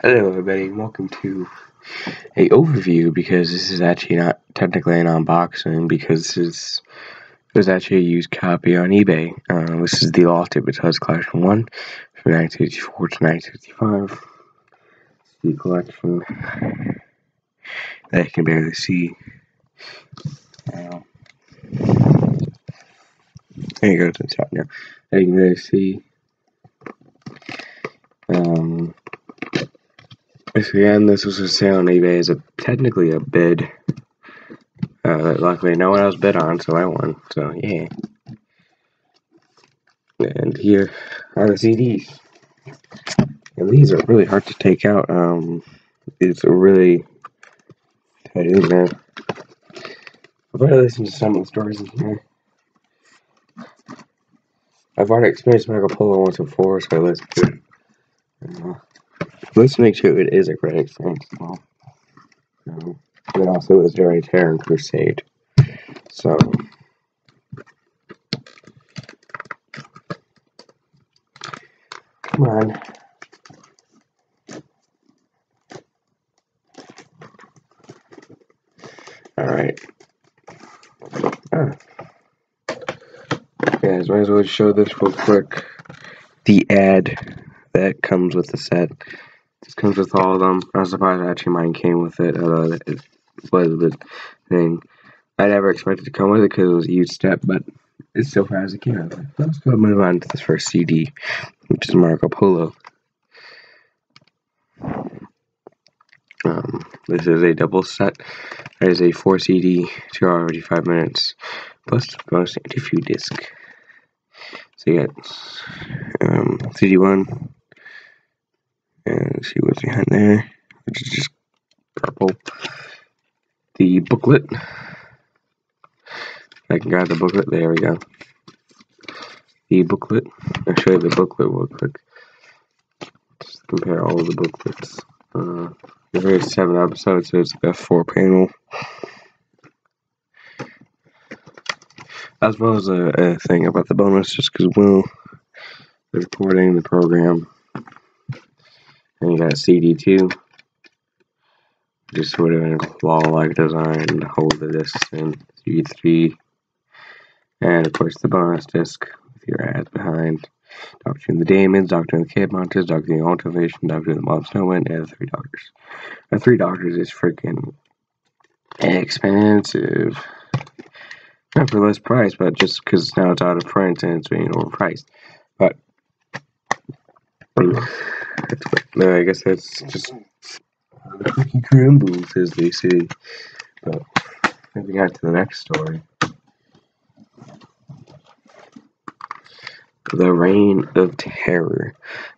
Hello everybody, and welcome to a overview, because this is actually not technically an unboxing, because this was actually a used copy on eBay. This is the Lost Hypnotized Collection 1 from 1964 to 1965. The collection that I can barely see. There you go to the top now. That you can barely see. Again, this was for sale on eBay as technically a bid. Luckily, no one else bid on, so I won. So yeah. And here are the CDs. And these are really hard to take out. It's a really tight in there. I've already listened to some of the stories in here. I've already experienced Marco Polo once before, so I listened to it. Listening to it is a great experience. It also was during Terran Crusade. So come on. Alright. Guys, might as well show this real quick. The ad that comes with the set. This comes with all of them. I was surprised actually mine came with it. It was the thing. I never expected to come with it because it was a huge step, but it's so far as it came. Let's go move on to this first CD, which is Marco Polo. This is a double set. There is a 4 CD, 2 hours 55 minutes, plus bonus interview disc. So you got CD1, and see what's behind there, which is just purple. The booklet. I can grab the booklet. There we go. The booklet. I'll show you the booklet real quick. Just compare all of the booklets. There's 7 episodes, so it's like a 4-panel. As well as a thing about the bonus, just because, well, the recording, the program. And you got a CD2. Just sort of in a claw-like design to hold the discs in. CD3. And of course the bonus disc with your ads behind. Doctrine of the Damons, Doctrine of the Cave Monsters, Doctrine of the Ultimation, Doctrine of the Mob Snowwind, and the 3 Doctors. The 3 Doctors is freaking expensive. Not for less price, but just because now it's out of print and it's being overpriced. But I guess that's just the cookie crumbles, as they say. But moving on to the next story. The Reign of Terror.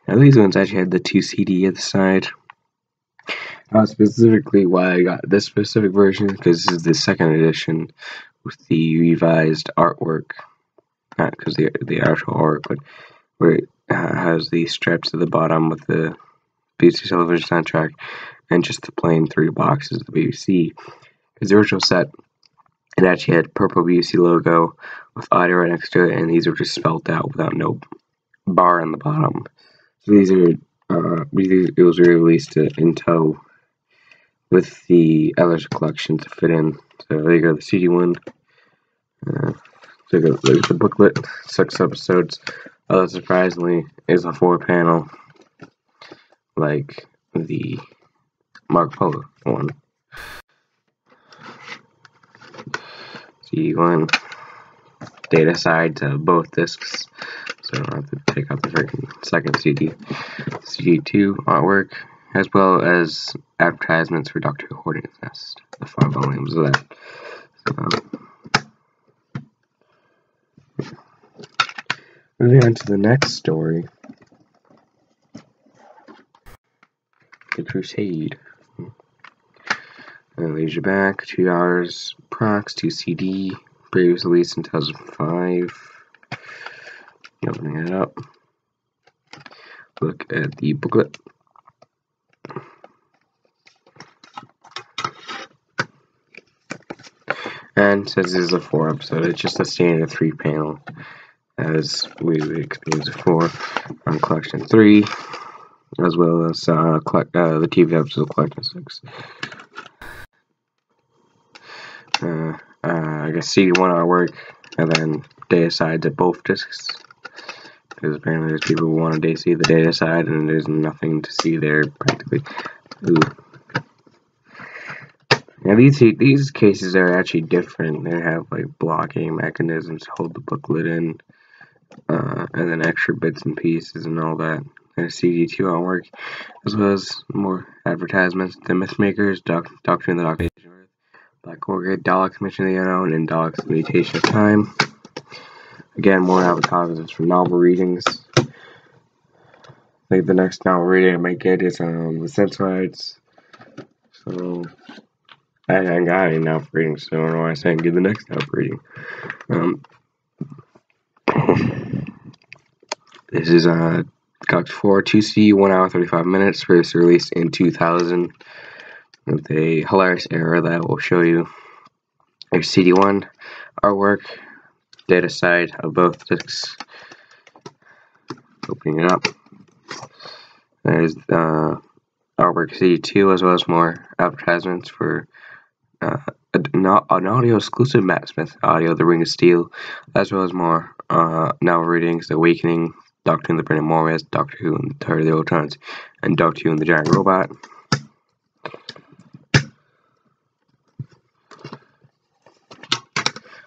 Now these ones actually had the 2 CD at the side. Specifically why I got this specific version, because this is the 2nd edition with the revised artwork. Not because the actual art, but where it has the strips at the bottom with the BBC television soundtrack and just the plain 3 boxes of the BBC. Because the original set, it actually had purple BBC logo with audio right next to it, and these were just spelled out without no bar on the bottom. So these are, it was re-released in tow with the other collection to fit in. So there you go, the CD1. So there's the booklet, 6 episodes. Although surprisingly, is a 4-panel, like the Marco Polo one. CD1, data side to both discs, so I don't have to take out the freaking 2nd CD. CD2 artwork, as well as advertisements for Dr. Horton's Nest, the 5 volumes of that. Moving on to the next story. The Crusade. Leaves you back, 2 hours prox, 2 CD, previous release in 2005. Opening it up. Look at the booklet. And since this is a 4 episode, it's just a standard 3-panel, as we would experience before on Collection 3. as well as the TV episode collection 6. I guess CD1 artwork, and then data sides at both discs. Because apparently there's people who want to see the data side, and there's nothing to see there practically. Ooh. Now these cases are actually different. They have like blocking mechanisms to hold the booklet in, and then extra bits and pieces and all that. There's CD2 artwork, as well as more advertisements. The Mythmakers, Doctrine of the Dark Age, Black Orchid, Daleks Mission of the Unknown, and Daleks Mutation of Time. Again, more advertisements for novel readings. I think the next novel reading I might get is The Sensorites. So I haven't got any novel readings, so I don't know why I say get the next novel reading. This is Cox 4 2C 1 hour 35 minutes. First released in 2000 with a hilarious error that I will show you. There's CD1 artwork, data side of both discs. Opening it up. There's artwork CD2, as well as more advertisements for an audio exclusive Matt Smith audio, The Ring of Steel, as well as more novel readings, The Awakening, Doctor and the Brennan Morris, Doctor Who and the Terror of the Old Times, and Doctor Who and the Giant Robot.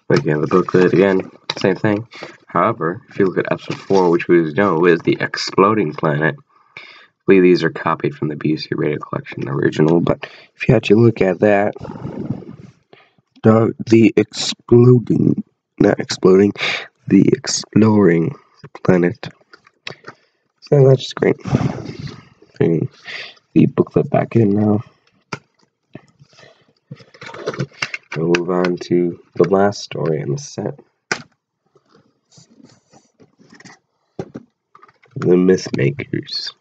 Again, the booklet, again, same thing. However, if you look at episode 4, which we know is the Exploding Planet, I believe these are copied from the BBC Radio Collection original, but if you actually look at that, the Exploring Planet. So that's just great. Bring the booklet back in now. We'll move on to the last story in the set. The Mythmakers.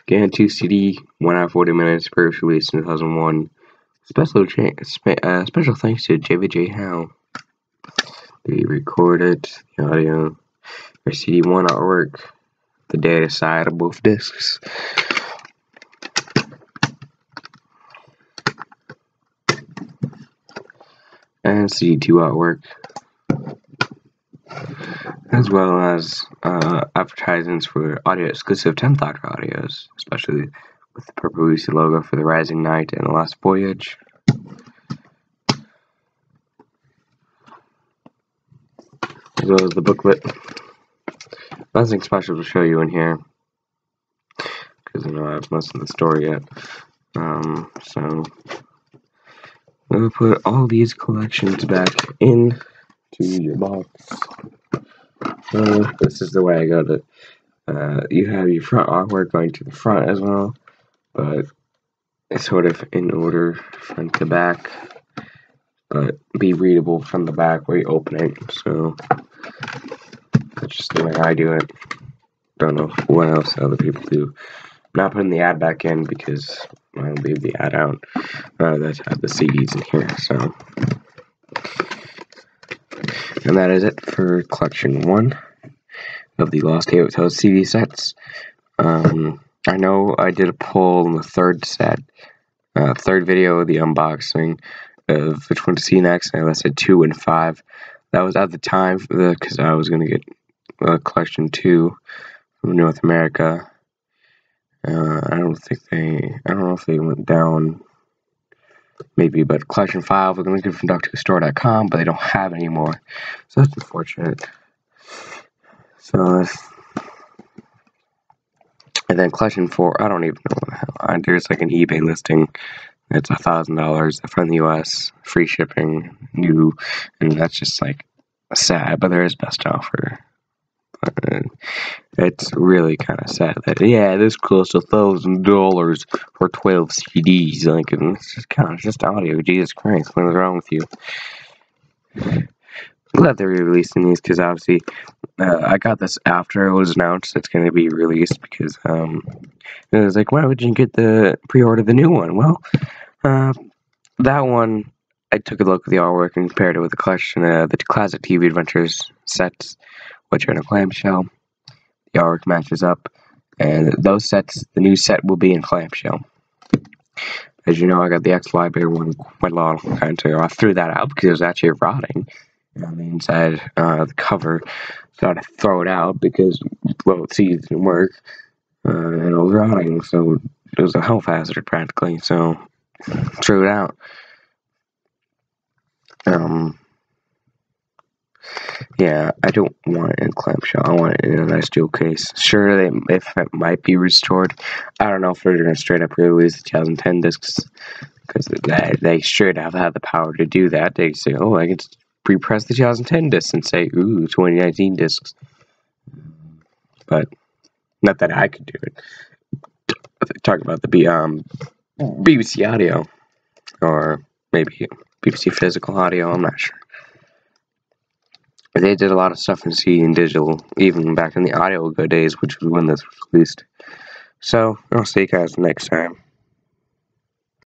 Again, 2 CD, 1 hour 40 minutes, first released in 2001. Special thanks to JVJ Howe. They recorded the audio. Their CD1 artwork, the data side of both discs. And CD2 artwork, as well as advertisements for audio exclusive 10th Doctor audios, especially with the Purple Lucy logo for The Rising Knight and The Last Voyage. As well as the booklet. Nothing special to show you in here, because I know I have most of the story yet. So we'll put all these collections back into your box. So this is the way I got it. You have your front artwork going to the front as well, but it's sort of in order front to back, but be readable from the back where you open it. So that's just the way I do it. Don't know what else other people do. I'm not putting the ad back in because I'll leave the ad out. Let's have the CDs in here. So, and that is it for collection 1 of the Lost Hotels CD sets. I know I did a poll in the third video of the unboxing of which one to see next, and I listed 2 and 5. That was at the time because I was gonna get collection 2 from North America. I don't know if they went down, maybe, but collection 5 we're gonna get from DoctorWhoStore.com, but they don't have it anymore, so that's unfortunate. So, and then collection 4, I don't even know what the hell. There's like an eBay listing. It's $1,000 from the US, free shipping, new, and that's just like sad. But there is best offer. It's really kind of sad that this costs $1,000 for 12 CDs. Like, and it's just audio. Jesus Christ, what is wrong with you? I'm glad they're re-releasing these because obviously I got this after it was announced it's going to be released because it was like, why would you get the pre-order the new one? Well, that one I took a look at the artwork and compared it with the collection, the classic TV Adventures sets, which are in a clamshell. The artwork matches up, And those sets, the new set will be in clamshell. As you know, I got the X Library one quite a long time ago. I threw that out because it was actually rotting on the inside the cover. So I had to throw it out because, well, the seeds didn't work. And it was rotting, so it was a health hazard practically. So threw it out. Yeah, I don't want it in clamshell. I want it in a nice jewel case. Sure, if it might be restored. I don't know if they're gonna straight up release the 2010 discs, because they should have had the power to do that. They say, oh, I can repress the 2010 discs and say, ooh, 2019 discs. But not that I could do it. Talk about the BBC Audio, or maybe BBC Physical Audio. I'm not sure. They did a lot of stuff in CD and digital, even back in the Audio Go days, which was when this was released. So, I'll see you guys next time.